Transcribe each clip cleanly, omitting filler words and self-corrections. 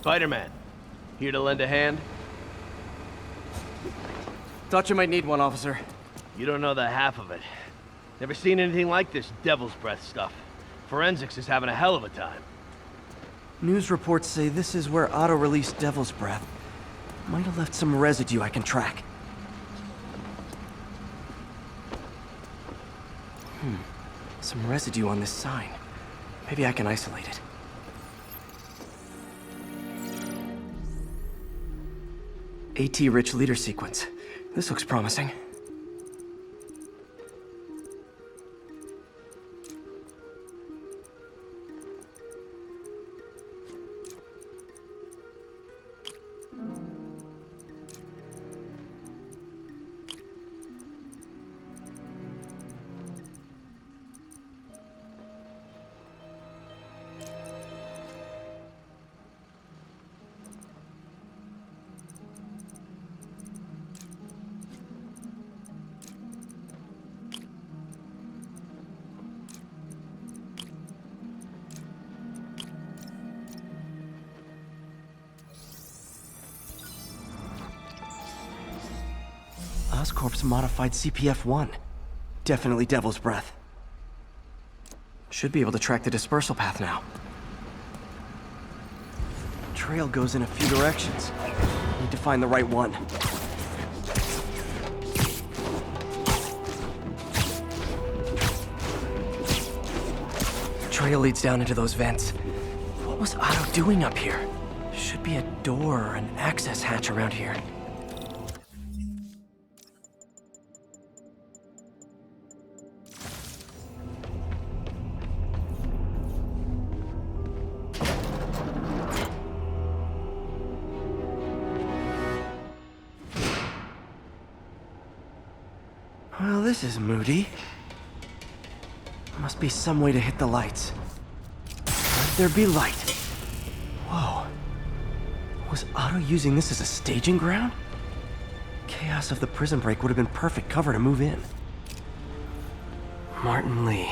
Spider-Man. Here to lend a hand? Thought you might need one, officer. You don't know the half of it. Never seen anything like this devil's breath stuff. Forensics is having a hell of a time. News reports say this is where Otto released Devil's Breath. Might have left some residue I can track. Some residue on this sign. Maybe I can isolate it. AT-rich leader sequence. This looks promising. Oscorp's modified CPF-1. Definitely Devil's Breath. Should be able to track the dispersal path now. Trail goes in a few directions. Need to find the right one. Trail leads down into those vents. What was Otto doing up here? Should be a door or an access hatch around here. Well, this is moody. Must be some way to hit the lights. Let there be light. Whoa. Was Otto using this as a staging ground? Chaos of the prison break would have been perfect cover to move in. Martin Lee.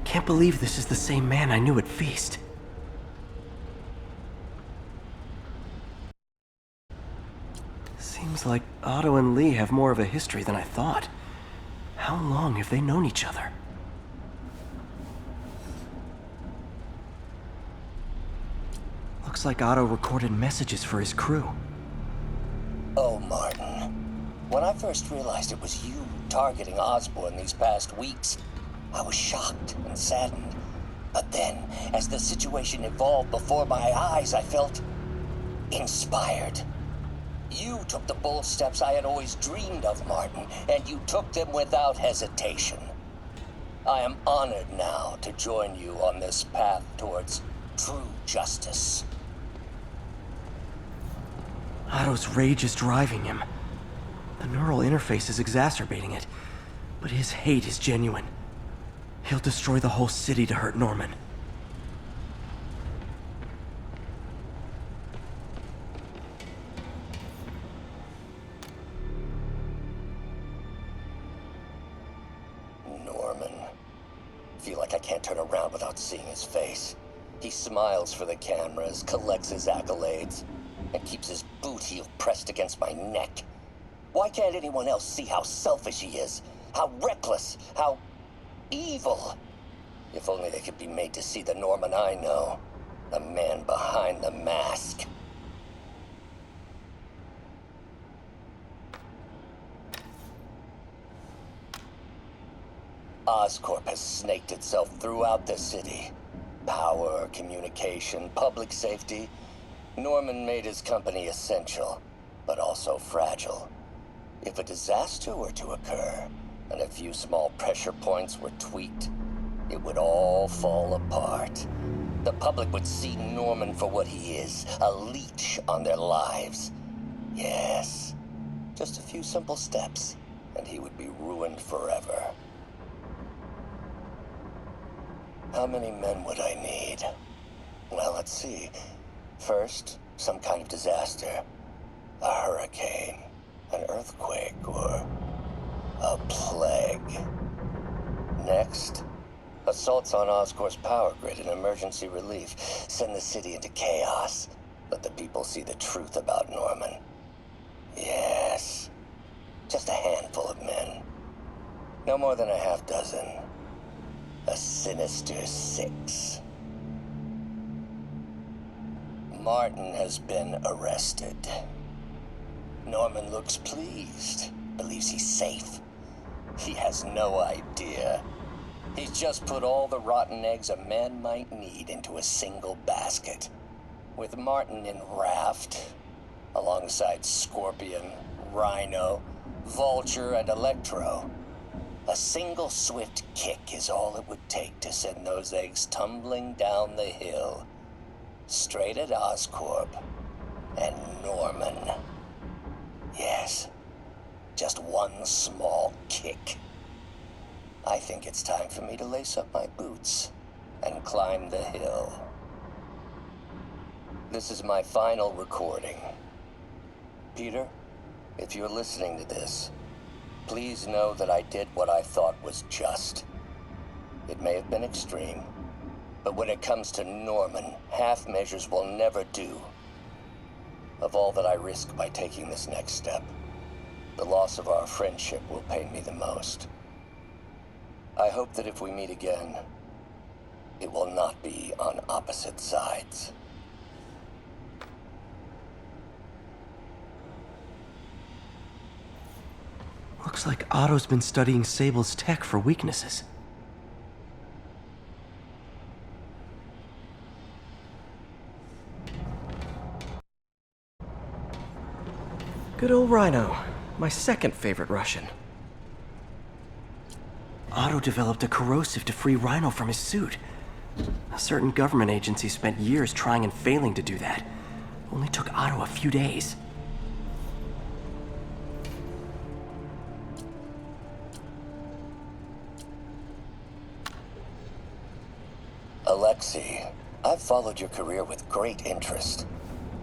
Can't believe this is the same man I knew at Feast. Seems like Otto and Lee have more of a history than I thought. How long have they known each other? Looks like Otto recorded messages for his crew. Oh, Martin. When I first realized it was you targeting Osborn these past weeks, I was shocked and saddened. But then, as the situation evolved before my eyes, I felt inspired. You took the bold steps I had always dreamed of, Martin, and you took them without hesitation. I am honored now to join you on this path towards true justice. Otto's rage is driving him. The neural interface is exacerbating it, but his hate is genuine. He'll destroy the whole city to hurt Norman. Norman. Feel like I can't turn around without seeing his face. He smiles for the cameras, collects his accolades, and keeps his boot heel pressed against my neck. Why can't anyone else see how selfish he is? How reckless? How evil? If only they could be made to see the Norman I know. The man behind the mask. Oscorp has snaked itself throughout the city. Power, communication, public safety. Norman made his company essential, but also fragile. If a disaster were to occur, and a few small pressure points were tweaked, it would all fall apart. The public would see Norman for what he is, a leech on their lives. Yes, just a few simple steps, and he would be ruined forever. How many men would I need? Well, let's see. First, some kind of disaster. A hurricane, an earthquake, or a plague. Next, assaults on Oscorp's power grid and emergency relief send the city into chaos. let the people see the truth about Norman. Yes, just a handful of men. No more than a half dozen. A sinister 6. Martin has been arrested. Norman looks pleased, believes he's safe. He has no idea. He's just put all the rotten eggs a man might need into a single basket. With Martin in raft, alongside Scorpion, Rhino, Vulture, and Electro. A single swift kick is all it would take to send those eggs tumbling down the hill. Straight at Oscorp and Norman. Yes, just one small kick. I think it's time for me to lace up my boots and climb the hill. This is my final recording. Peter, if you're listening to this, please know that I did what I thought was just. It may have been extreme, but when it comes to Norman, half measures will never do. Of all that I risk by taking this next step, the loss of our friendship will pain me the most. I hope that if we meet again, it will not be on opposite sides. Looks like Otto's been studying Sable's tech for weaknesses. Good old Rhino, my second favorite Russian. Otto developed a corrosive to free Rhino from his suit. A certain government agency spent years trying and failing to do that. Only took Otto a few days. Alexei, I've followed your career with great interest.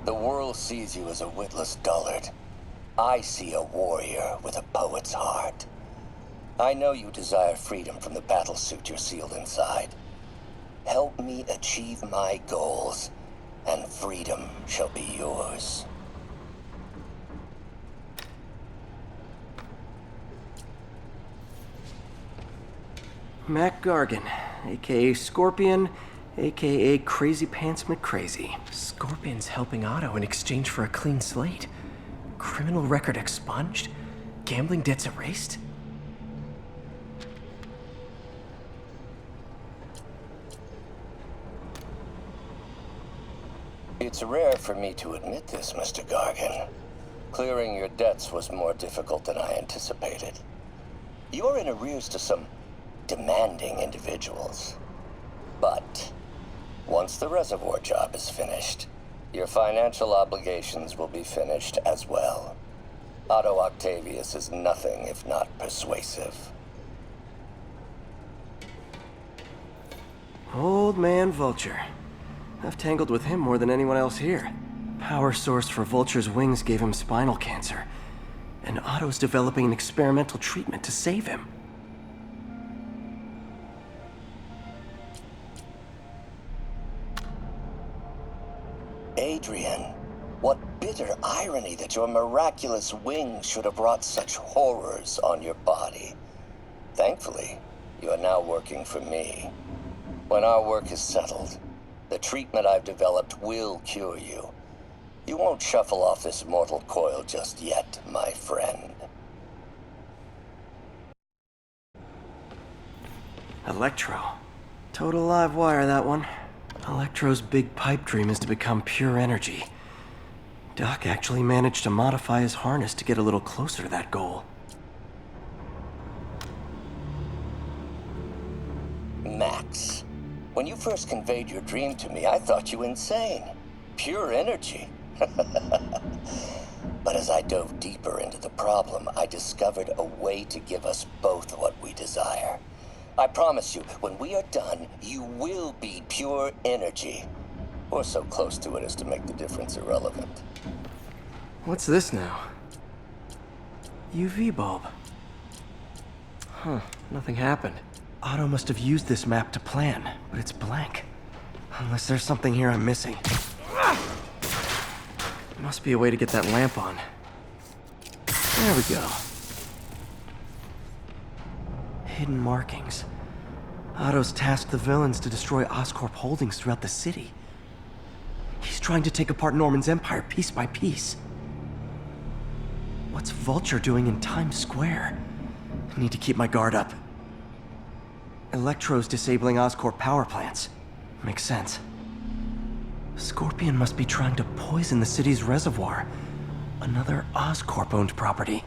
The world sees you as a witless dullard. I see a warrior with a poet's heart. I know you desire freedom from the battlesuit you're sealed inside. Help me achieve my goals, and freedom shall be yours. Mac Gargan, aka Scorpion, aka Crazy Pants McCrazy. Scorpion's helping Otto in exchange for a clean slate. Criminal record expunged? Gambling debts erased? It's rare for me to admit this, Mr. Gargan. Clearing your debts was more difficult than I anticipated. You're in arrears to some demanding individuals. But once the reservoir job is finished, your financial obligations will be finished as well. Otto Octavius is nothing if not persuasive. Old man Vulture. I've tangled with him more than anyone else here. Power source for Vulture's wings gave him spinal cancer, and Otto's developing an experimental treatment to save him. Adrian, what bitter irony that your miraculous wings should have brought such horrors on your body. Thankfully, you are now working for me. When our work is settled, the treatment I've developed will cure you. You won't shuffle off this mortal coil just yet, my friend. Electro. Total live wire, that one. Electro's big pipe dream is to become pure energy. Doc actually managed to modify his harness to get a little closer to that goal. Max, when you first conveyed your dream to me, I thought you insane. Pure energy. But as I dove deeper into the problem, I discovered a way to give us both what we desire. I promise you, when we are done, you will be pure energy. Or so close to it as to make the difference irrelevant. What's this now? UV bulb. Huh, nothing happened. Otto must have used this map to plan, but it's blank. Unless there's something here I'm missing. Must be a way to get that lamp on. There we go. Hidden markings. Otto's tasked the villains to destroy Oscorp holdings throughout the city. He's trying to take apart Norman's empire piece by piece. What's Vulture doing in Times Square? I need to keep my guard up. Electro's disabling Oscorp power plants. Makes sense. Scorpion must be trying to poison the city's reservoir. Another Oscorp-owned property.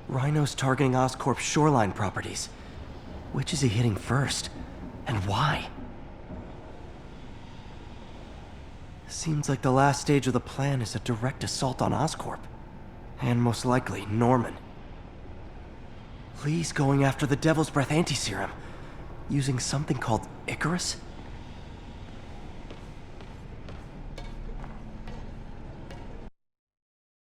Rhino's targeting Oscorp's shoreline properties. Which is he hitting first? And why? Seems like the last stage of the plan is a direct assault on Oscorp. And most likely, Norman. Lee's going after the Devil's Breath anti-serum, using something called Icarus?